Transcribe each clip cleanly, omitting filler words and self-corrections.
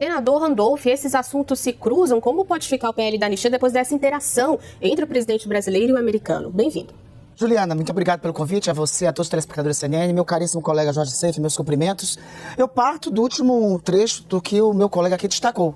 Senador Randolph, esses assuntos se cruzam? Como pode ficar o PL da anistia depois dessa interação entre o presidente brasileiro e o americano? Bem-vindo. Juliana, muito obrigado pelo convite, a você, a todos os telespectadores da CNN, meu caríssimo colega Jorge Seif, meus cumprimentos. Eu parto do último trecho do que o meu colega aqui destacou.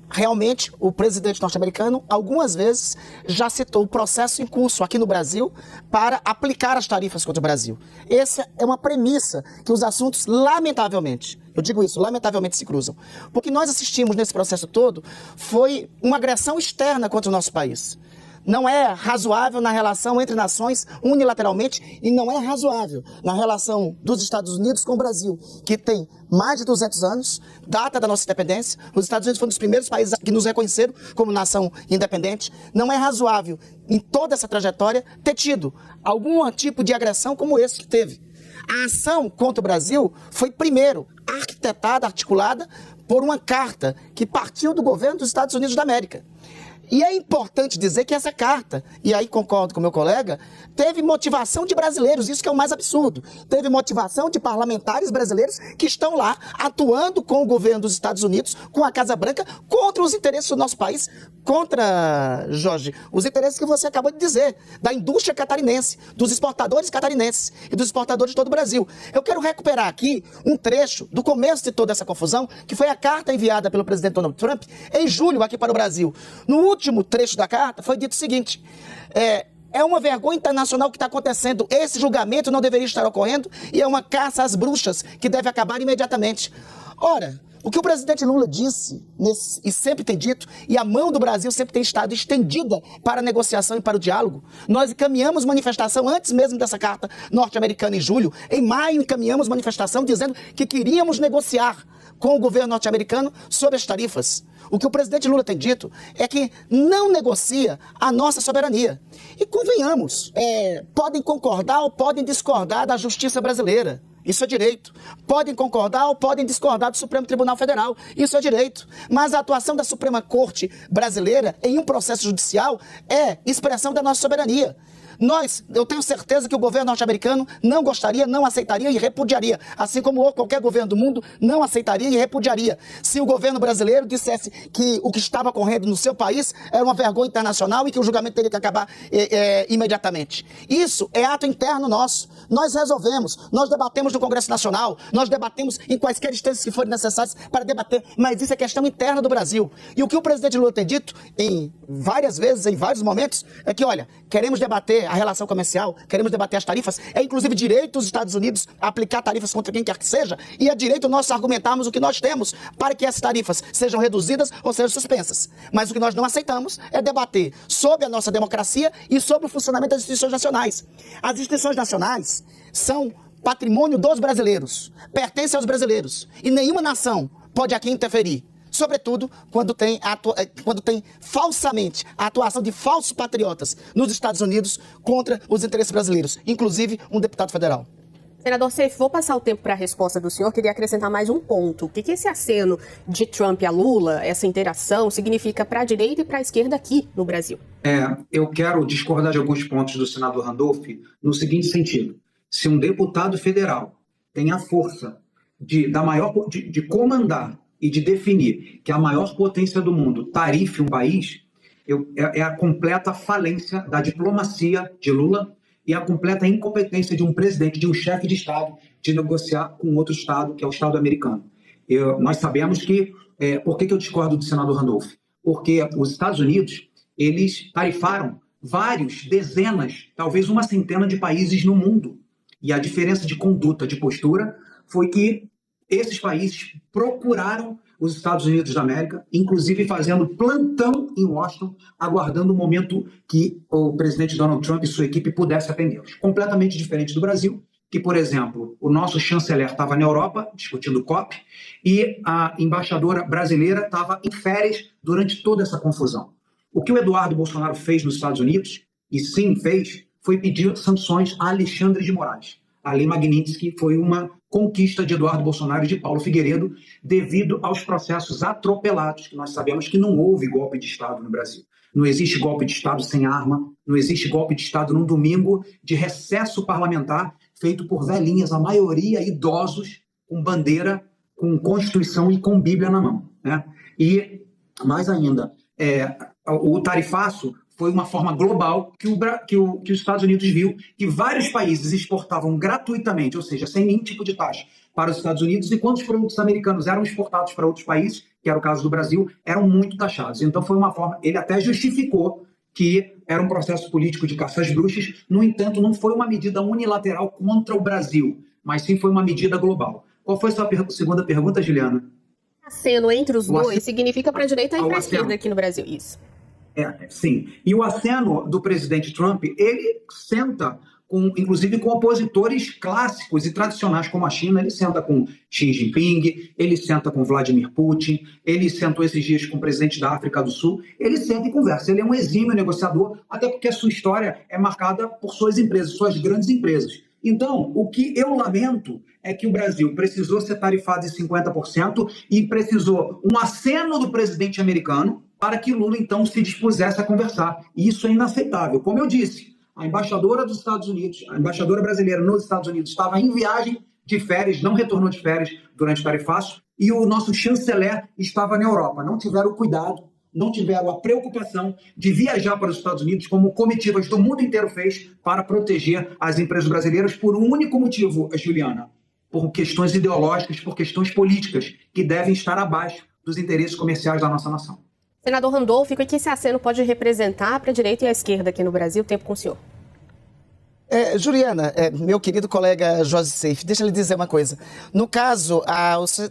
Realmente, o presidente norte-americano, algumas vezes, já citou o processo em curso aqui no Brasil para aplicar as tarifas contra o Brasil. Essa é uma premissa que os assuntos, lamentavelmente, eu digo isso, lamentavelmente se cruzam. Porque nós assistimos nesse processo todo foi uma agressão externa contra o nosso país. Não é razoável na relação entre nações unilateralmente e não é razoável na relação dos Estados Unidos com o Brasil, que tem mais de 200 anos, data da nossa independência. Os Estados Unidos foram um dos primeiros países que nos reconheceram como nação independente. Não é razoável, em toda essa trajetória, ter tido algum tipo de agressão como esse que teve. A ação contra o Brasil foi, primeiro, arquitetada, articulada por uma carta que partiu do governo dos Estados Unidos da América. E é importante dizer que essa carta, e aí concordo com meu colega, teve motivação de brasileiros, isso que é o mais absurdo. Teve motivação de parlamentares brasileiros que estão lá atuando com o governo dos Estados Unidos, com a Casa Branca, contra os interesses do nosso país, contra, Jorge, os interesses que você acabou de dizer, da indústria catarinense, dos exportadores catarinenses e dos exportadores de todo o Brasil. Eu quero recuperar aqui um trecho do começo de toda essa confusão, que foi a carta enviada pelo presidente Donald Trump em julho aqui para o Brasil. No último trecho da carta foi dito o seguinte: é uma vergonha internacional que está acontecendo, esse julgamento não deveria estar ocorrendo e é uma caça às bruxas que deve acabar imediatamente. Ora, o que o presidente Lula disse, e sempre tem dito, e a mão do Brasil sempre tem estado estendida para a negociação e para o diálogo. Nós encaminhamos manifestação antes mesmo dessa carta norte-americana em julho. Em maio encaminhamos manifestação dizendo que queríamos negociar com o governo norte-americano sobre as tarifas. O que o presidente Lula tem dito é que não negocia a nossa soberania. E convenhamos, podem concordar ou podem discordar da justiça brasileira. Isso é direito. Podem concordar ou podem discordar do Supremo Tribunal Federal. Isso é direito. Mas a atuação da Suprema Corte brasileira em um processo judicial é expressão da nossa soberania. Eu tenho certeza que o governo norte-americano não gostaria, não aceitaria e repudiaria, assim como qualquer governo do mundo não aceitaria e repudiaria, se o governo brasileiro dissesse que o que estava ocorrendo no seu país era uma vergonha internacional e que o julgamento teria que acabar imediatamente. Isso é ato interno nosso. Nós resolvemos, nós debatemos no Congresso Nacional, nós debatemos em quaisquer instâncias que forem necessárias para debater, mas isso é questão interna do Brasil. E o que o presidente Lula tem dito em várias vezes, em vários momentos, é que, olha, queremos debater a relação comercial, queremos debater as tarifas, é inclusive direito dos Estados Unidos aplicar tarifas contra quem quer que seja, e é direito nosso argumentarmos o que nós temos para que essas tarifas sejam reduzidas ou sejam suspensas. Mas o que nós não aceitamos é debater sobre a nossa democracia e sobre o funcionamento das instituições nacionais. As instituições nacionais são patrimônio dos brasileiros, pertencem aos brasileiros, e nenhuma nação pode aqui interferir. Sobretudo quando tem falsamente a atuação de falsos patriotas nos Estados Unidos contra os interesses brasileiros, inclusive um deputado federal. Senador Seif, vou passar o tempo para a resposta do senhor. Queria acrescentar mais um ponto. O que esse aceno de Trump a Lula, essa interação, significa para a direita e para a esquerda aqui no Brasil? Eu quero discordar de alguns pontos do senador Randolph no seguinte sentido. Se um deputado federal tem a força de comandar e de definir que a maior potência do mundo tarife um país, é a completa falência da diplomacia de Lula e a completa incompetência de um presidente, de um chefe de Estado, de negociar com outro Estado, que é o Estado americano. Nós sabemos que... por que eu discordo do senador Randolph? Porque os Estados Unidos, eles tarifaram vários, dezenas, talvez uma centena de países no mundo. E a diferença de conduta, de postura, foi que esses países procuraram os Estados Unidos da América, inclusive fazendo plantão em Washington, aguardando o momento que o presidente Donald Trump e sua equipe pudessem atendê-los. Completamente diferente do Brasil, que, por exemplo, o nosso chanceler estava na Europa, discutindo COP, e a embaixadora brasileira estava em férias durante toda essa confusão. O que o Eduardo Bolsonaro fez nos Estados Unidos, e sim fez, foi pedir sanções a Alexandre de Moraes. A Lei Magnitsky foi uma conquista de Eduardo Bolsonaro e de Paulo Figueiredo devido aos processos atropelados, que nós sabemos que não houve golpe de Estado no Brasil. Não existe golpe de Estado sem arma, não existe golpe de Estado num domingo de recesso parlamentar feito por velhinhas, a maioria idosos, com bandeira com Constituição e com Bíblia na mão, né? E, mais ainda, o tarifaço foi uma forma global que os Estados Unidos viu que vários países exportavam gratuitamente, ou seja, sem nenhum tipo de taxa, para os Estados Unidos, e quando os produtos americanos eram exportados para outros países, que era o caso do Brasil, eram muito taxados. Então foi uma forma, ele até justificou que era um processo político de caça às bruxas. No entanto, não foi uma medida unilateral contra o Brasil, mas sim foi uma medida global. Qual foi a sua segunda pergunta, Juliana? Aceno entre os dois significa para a direita e para a esquerda aqui no Brasil, isso. Sim. E o aceno do presidente Trump, ele senta inclusive com opositores clássicos e tradicionais como a China. Ele senta com Xi Jinping, ele senta com Vladimir Putin, ele sentou esses dias com o presidente da África do Sul. Ele senta e conversa. Ele é um exímio negociador, até porque a sua história é marcada por suas empresas, suas grandes empresas. Então, o que eu lamento é que o Brasil precisou ser tarifado em 50% e precisou um aceno do presidente americano para que Lula, então, se dispusesse a conversar. E isso é inaceitável. Como eu disse, a embaixadora dos Estados Unidos, a embaixadora brasileira nos Estados Unidos, estava em viagem de férias, não retornou de férias durante o tarifaço, e o nosso chanceler estava na Europa. Não tiveram o cuidado, não tiveram a preocupação de viajar para os Estados Unidos, como comitivas do mundo inteiro fez, para proteger as empresas brasileiras por um único motivo, Juliana: por questões ideológicas, por questões políticas, que devem estar abaixo dos interesses comerciais da nossa nação. Senador Randolph, o que esse aceno pode representar para a direita e a esquerda aqui no Brasil? Tempo com o senhor. Juliana, meu querido colega Jorge Seif, deixa eu lhe dizer uma coisa. No caso,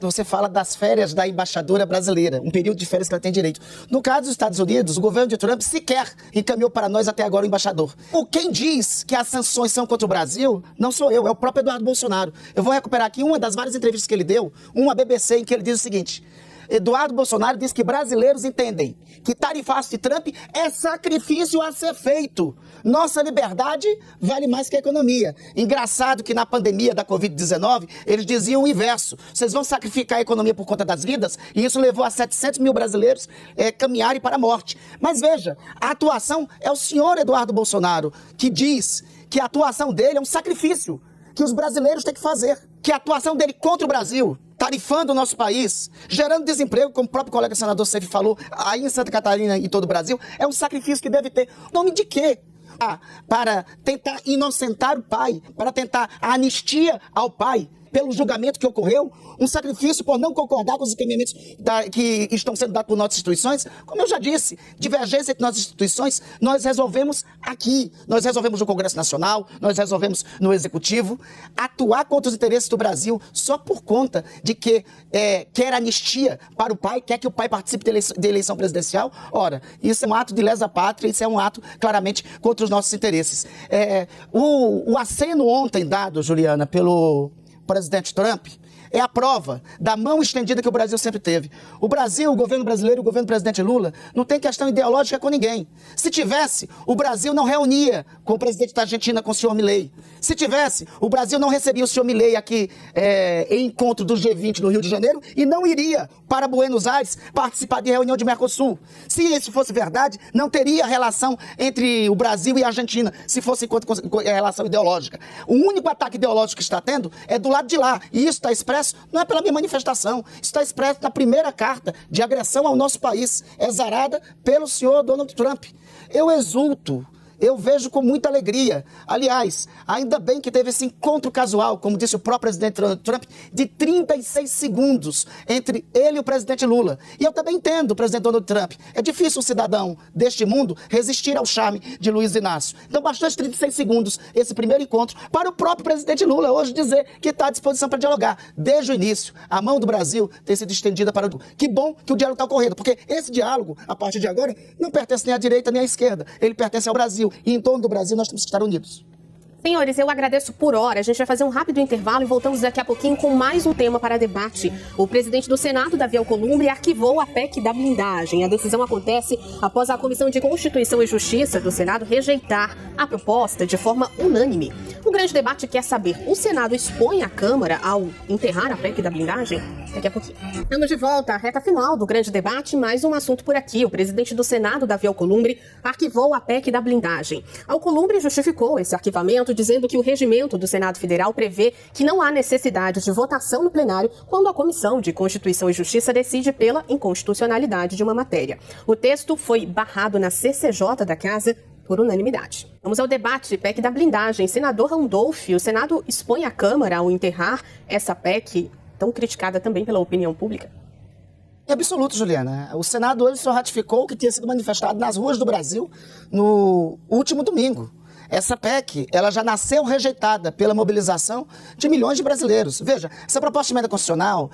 você fala das férias da embaixadora brasileira, um período de férias que ela tem direito. No caso dos Estados Unidos, o governo de Trump sequer encaminhou para nós até agora o embaixador. Quem diz que as sanções são contra o Brasil não sou eu, é o próprio Eduardo Bolsonaro. Eu vou recuperar aqui uma das várias entrevistas que ele deu, uma BBC, em que ele diz o seguinte: Eduardo Bolsonaro diz que brasileiros entendem que tarifaço de Trump é sacrifício a ser feito. Nossa liberdade vale mais que a economia. Engraçado que na pandemia da Covid-19, eles diziam o inverso. Vocês vão sacrificar a economia por conta das vidas? E isso levou a 700 mil brasileiros caminharem para a morte. Mas veja, a atuação é o senhor Eduardo Bolsonaro que diz que a atuação dele é um sacrifício que os brasileiros têm que fazer. Que a atuação dele contra o Brasil, tarifando o nosso país, gerando desemprego, como o próprio colega senador Seif falou, aí em Santa Catarina e em todo o Brasil, é um sacrifício que deve ter. Nome de quê? Para tentar inocentar o pai, para tentar a anistia ao pai pelo julgamento que ocorreu, um sacrifício por não concordar com os encaminhamentos que estão sendo dados por nossas instituições. Como eu já disse, divergência entre nossas instituições, nós resolvemos aqui, nós resolvemos no Congresso Nacional, nós resolvemos no Executivo. Atuar contra os interesses do Brasil só por conta de que quer anistia para o pai, quer que o pai participe da eleição presidencial, ora, isso é um ato de lesa pátria, isso é um ato claramente contra os nossos interesses. O aceno ontem dado, Juliana, pelo presidente Trump, é a prova da mão estendida que o Brasil sempre teve. O Brasil, o governo brasileiro, o governo do presidente Lula, não tem questão ideológica com ninguém. Se tivesse, o Brasil não reunia com o presidente da Argentina, com o senhor Milei. Se tivesse, o Brasil não recebia o senhor Milei aqui em encontro do G20 no Rio de Janeiro e não iria para Buenos Aires participar de reunião de Mercosul. Se isso fosse verdade, não teria relação entre o Brasil e a Argentina, se fosse relação ideológica. O único ataque ideológico que está tendo é do lado de lá, e isso está expresso não é pela minha manifestação, está expresso na primeira carta de agressão ao nosso país, exarada pelo senhor Donald Trump. Eu exulto, eu vejo com muita alegria. Aliás, ainda bem que teve esse encontro casual, como disse o próprio presidente Trump, de 36 segundos entre ele e o presidente Lula. E eu também entendo o presidente Donald Trump. É difícil um cidadão deste mundo resistir ao charme de Luiz Inácio. Então bastou esses 36 segundos, esse primeiro encontro, para o próprio presidente Lula hoje dizer que está à disposição para dialogar. Desde o início, a mão do Brasil tem sido estendida para o... Que bom que o diálogo está ocorrendo, porque esse diálogo, a partir de agora, não pertence nem à direita nem à esquerda. Ele pertence ao Brasil. E em torno do Brasil nós temos que estar unidos. Senhores, eu agradeço por hora. A gente vai fazer um rápido intervalo e voltamos daqui a pouquinho com mais um tema para debate. O presidente do Senado, Davi Alcolumbre, arquivou a PEC da blindagem. A decisão acontece após a Comissão de Constituição e Justiça do Senado rejeitar a proposta de forma unânime. O grande debate quer saber: o Senado expõe a Câmara ao enterrar a PEC da blindagem? Daqui a pouquinho. Estamos de volta à reta final do grande debate. Mais um assunto por aqui. O presidente do Senado, Davi Alcolumbre, arquivou a PEC da blindagem. Alcolumbre justificou esse arquivamento entanto, dizendo que o regimento do Senado Federal prevê que não há necessidade de votação no plenário quando a Comissão de Constituição e Justiça decide pela inconstitucionalidade de uma matéria. O texto foi barrado na CCJ da Casa por unanimidade. Vamos ao debate PEC da blindagem. Senador Randolph, o Senado expõe a Câmara ao enterrar essa PEC tão criticada também pela opinião pública? Em absoluto, Juliana. O Senado hoje só ratificou o que tinha sido manifestado nas ruas do Brasil no último domingo. Essa PEC, ela já nasceu rejeitada pela mobilização de milhões de brasileiros. Veja, essa proposta de emenda constitucional,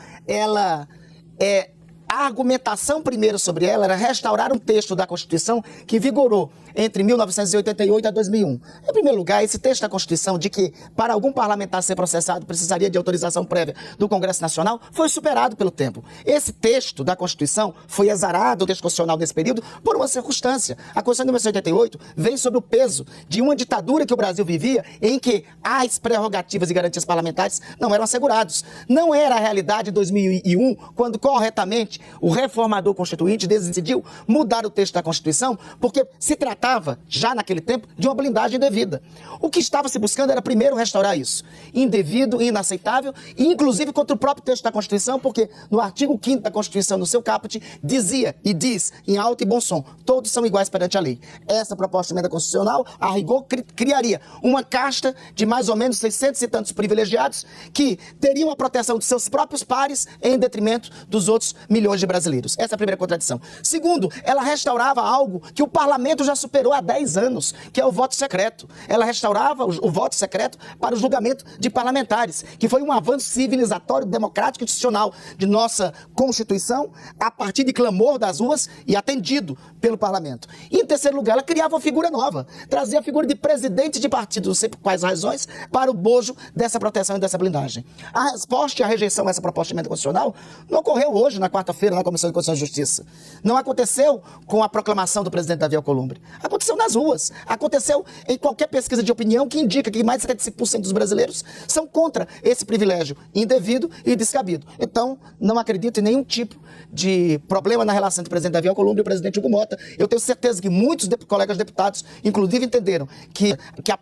a argumentação primeiro sobre ela era restaurar um texto da Constituição que vigorou entre 1988 a 2001. Em primeiro lugar, esse texto da Constituição de que para algum parlamentar ser processado precisaria de autorização prévia do Congresso Nacional foi superado pelo tempo. Esse texto da Constituição foi exarado, o texto constitucional nesse período, por uma circunstância. A Constituição de 1988 vem sob o peso de uma ditadura que o Brasil vivia em que as prerrogativas e garantias parlamentares não eram assegurados. Não era a realidade de 2001, quando corretamente o reformador constituinte decidiu mudar o texto da Constituição, porque se tratava, já naquele tempo, de uma blindagem indevida. O que estava se buscando era primeiro restaurar isso. Indevido, inaceitável, e inclusive contra o próprio texto da Constituição, porque no artigo 5º da Constituição, no seu caput, dizia e diz, em alto e bom som, todos são iguais perante a lei. Essa proposta de emenda constitucional, a rigor, criaria uma casta de mais ou menos 600 e tantos privilegiados que teriam a proteção de seus próprios pares em detrimento dos outros milhões de brasileiros. Essa é a primeira contradição. Segundo, ela restaurava algo que o parlamento já superou há 10 anos, que é o voto secreto. Ela restaurava o voto secreto para o julgamento de parlamentares, que foi um avanço civilizatório, democrático e institucional de nossa Constituição, a partir de clamor das ruas e atendido pelo parlamento. E, em terceiro lugar, ela criava uma figura nova, trazia a figura de presidente de partido, não sei por quais razões, para o bojo dessa proteção e dessa blindagem. A resposta e a rejeição a essa proposta de emenda constitucional não ocorreu hoje, na quarta-feira, na Comissão de Constituição e Justiça. Não aconteceu com a proclamação do presidente Davi Alcolumbre. Aconteceu nas ruas. Aconteceu em qualquer pesquisa de opinião que indica que mais de 75% dos brasileiros são contra esse privilégio indevido e descabido. Então, não acredito em nenhum tipo de problema na relação entre o presidente Davi Alcolumbre e o presidente Hugo Mota. Eu tenho certeza que muitos colegas deputados, inclusive, entenderam que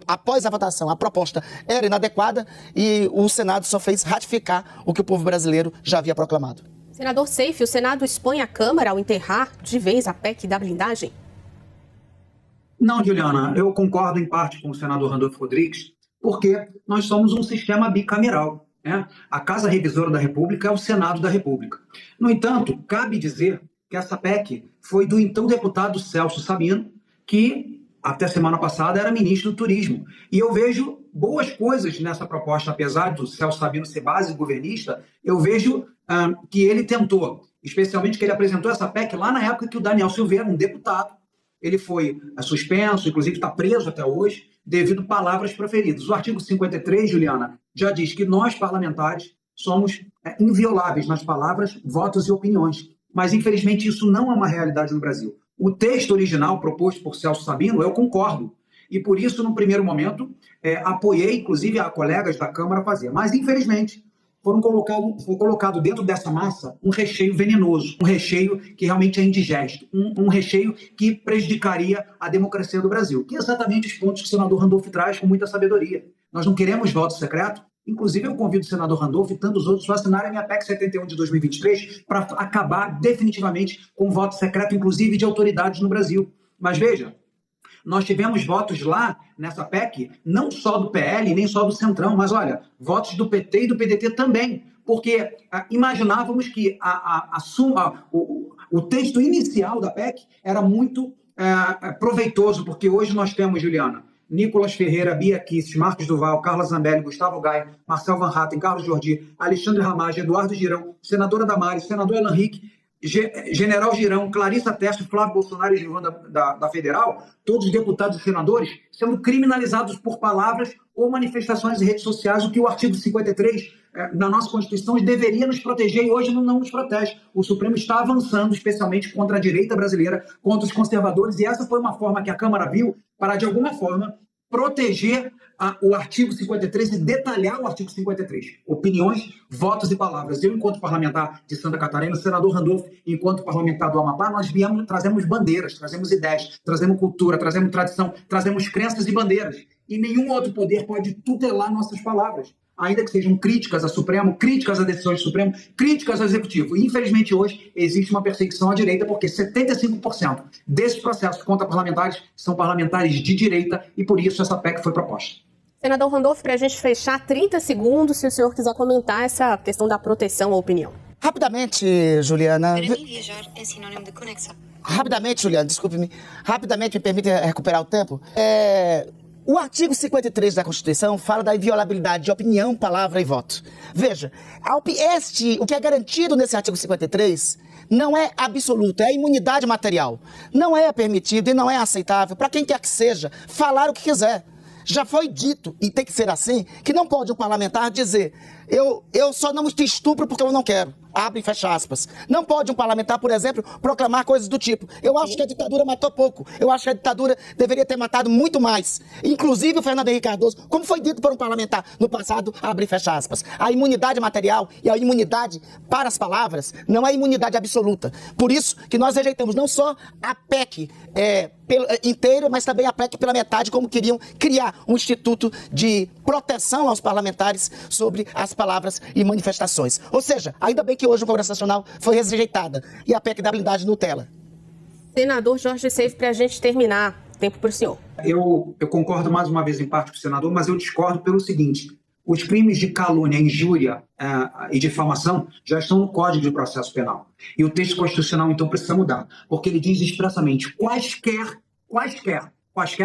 após a votação a proposta era inadequada e o Senado só fez ratificar o que o povo brasileiro já havia proclamado. Senador Seif, o Senado expõe a Câmara ao enterrar de vez a PEC da blindagem? Não, Juliana, eu concordo em parte com o senador Randolph Rodrigues, porque nós somos um sistema bicameral, né? A Casa Revisora da República é o Senado da República. No entanto, cabe dizer que essa PEC foi do então deputado Celso Sabino, que até semana passada era ministro do Turismo. E eu vejo boas coisas nessa proposta, apesar do Celso Sabino ser base governista, eu vejo que ele tentou, especialmente que ele apresentou essa PEC lá na época que o Daniel Silveira, um deputado, ele foi suspenso, inclusive está preso até hoje, devido a palavras proferidas. O artigo 53, Juliana, já diz que nós, parlamentares, somos invioláveis nas palavras, votos e opiniões. Mas, infelizmente, isso não é uma realidade no Brasil. O texto original proposto por Celso Sabino, eu concordo. E, por isso, no primeiro momento, apoiei, inclusive, a colegas da Câmara a fazer. Mas, infelizmente, foi colocado dentro dessa massa um recheio venenoso, um recheio que realmente é indigesto, um recheio que prejudicaria a democracia do Brasil, que é exatamente os pontos que o senador Randolph traz com muita sabedoria. Nós não queremos voto secreto, inclusive eu convido o senador Randolph e tantos outros a assinarem a minha PEC 71 de 2023 para acabar definitivamente com o voto secreto, inclusive de autoridades no Brasil. Mas veja, nós tivemos votos lá nessa PEC, não só do PL, nem só do Centrão, mas olha, votos do PT e do PDT também, porque imaginávamos que o texto inicial da PEC era muito proveitoso, porque hoje nós temos, Juliana, Nicolas Ferreira, Bia Kicis, Marcos Duval, Carla Zambelli, Gustavo Gaia, Marcel Van Hatten, Carlos Jordi, Alexandre Ramagem, Eduardo Girão, senadora Damares, senador Alan Henrique, General Girão, Clarissa Testa, Flávio Bolsonaro e Gilvan da Federal, todos os deputados e senadores, sendo criminalizados por palavras ou manifestações em redes sociais, o que o artigo 53 da nossa Constituição deveria nos proteger e hoje não nos protege. O Supremo está avançando, especialmente contra a direita brasileira, contra os conservadores, e essa foi uma forma que a Câmara viu para, de alguma forma, proteger o artigo 53 e detalhar o artigo 53. Opiniões, votos e palavras. Eu, enquanto parlamentar de Santa Catarina, o senador Randolph, enquanto parlamentar do Amapá, nós trazemos bandeiras, trazemos ideias, trazemos cultura, trazemos tradição, trazemos crenças e bandeiras. E nenhum outro poder pode tutelar nossas palavras, ainda que sejam críticas ao Supremo, críticas às decisões do Supremo, críticas ao Executivo. E, infelizmente, hoje existe uma perseguição à direita, porque 75% desses processos contra parlamentares são parlamentares de direita, e por isso essa PEC foi proposta. Senador Randolph, para a gente fechar, 30 segundos, se o senhor quiser comentar essa questão da proteção à opinião. Rapidamente, Juliana. Para mim, viajar é sinônimo de conexão. Rapidamente, Juliana, desculpe-me. Rapidamente, me permite recuperar o tempo. O artigo 53 da Constituição fala da inviolabilidade de opinião, palavra e voto. Veja, o que é garantido nesse artigo 53 não é absoluto, é a imunidade material. Não é permitido e não é aceitável para quem quer que seja falar o que quiser. Já foi dito, e tem que ser assim, que não pode um parlamentar dizer eu só não te estupro porque eu não quero. Abre e fecha aspas. Não pode um parlamentar, por exemplo, proclamar coisas do tipo: eu acho que a ditadura matou pouco, eu acho que a ditadura deveria ter matado muito mais. Inclusive o Fernando Henrique Cardoso, como foi dito por um parlamentar no passado, abre e fecha aspas. A imunidade material e a imunidade para as palavras não é imunidade absoluta. Por isso que nós rejeitamos não só a PEC inteira, mas também a PEC pela metade, como queriam criar um instituto de proteção aos parlamentares sobre as palavras e manifestações. Ou seja, ainda bem que hoje o Congresso Nacional foi rejeitada e a PEC da blindagem Nutella. Senador Jorge Seif, para a gente terminar, tempo para o senhor. Eu concordo mais uma vez em parte com o senador, mas eu discordo pelo seguinte: os crimes de calúnia, injúria e difamação já estão no Código de Processo Penal. E o texto constitucional, então, precisa mudar, porque ele diz expressamente quaisquer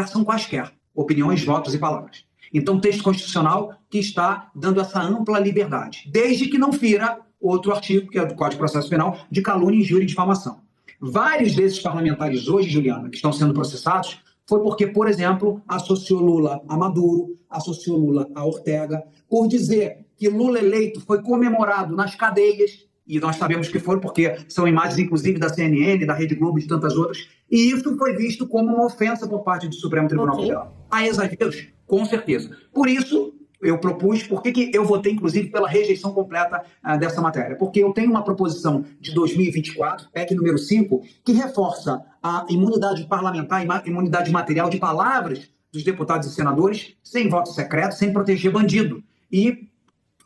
são quaisquer, opiniões, votos e palavras. Então, o texto constitucional que está dando essa ampla liberdade, desde que não fira outro artigo, que é do Código de Processo Penal, de calúnia, injúria e difamação. Vários desses parlamentares hoje, Juliana, que estão sendo processados, foi porque, por exemplo, associou Lula a Maduro, associou Lula a Ortega, por dizer que Lula eleito foi comemorado nas cadeias, e nós sabemos que foi porque são imagens, inclusive, da CNN, da Rede Globo e de tantas outras, e isso foi visto como uma ofensa por parte do Supremo Tribunal Federal. Há exageros? Com certeza. Por isso, eu propus, por que eu votei, inclusive, pela rejeição completa dessa matéria? Porque eu tenho uma proposição de 2024, PEC número 5, que reforça a imunidade parlamentar e imunidade material de palavras dos deputados e senadores, sem voto secreto, sem proteger bandido. E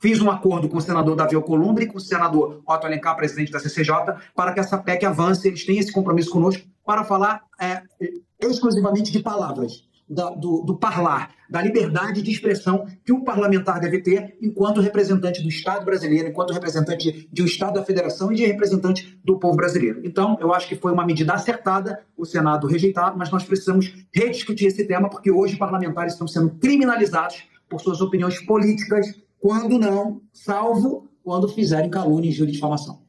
fiz um acordo com o senador Davi Alcolumbre e com o senador Otto Alencar, presidente da CCJ, para que essa PEC avance. Eles têm esse compromisso conosco para falar exclusivamente de palavras. Do parlar, da liberdade de expressão que o parlamentar deve ter enquanto representante do Estado brasileiro, enquanto representante de um Estado da Federação e de representante do povo brasileiro. Então, eu acho que foi uma medida acertada, o Senado rejeitar, mas nós precisamos rediscutir esse tema, porque hoje parlamentares estão sendo criminalizados por suas opiniões políticas, quando não, salvo quando fizerem calúnia, injúria e difamação.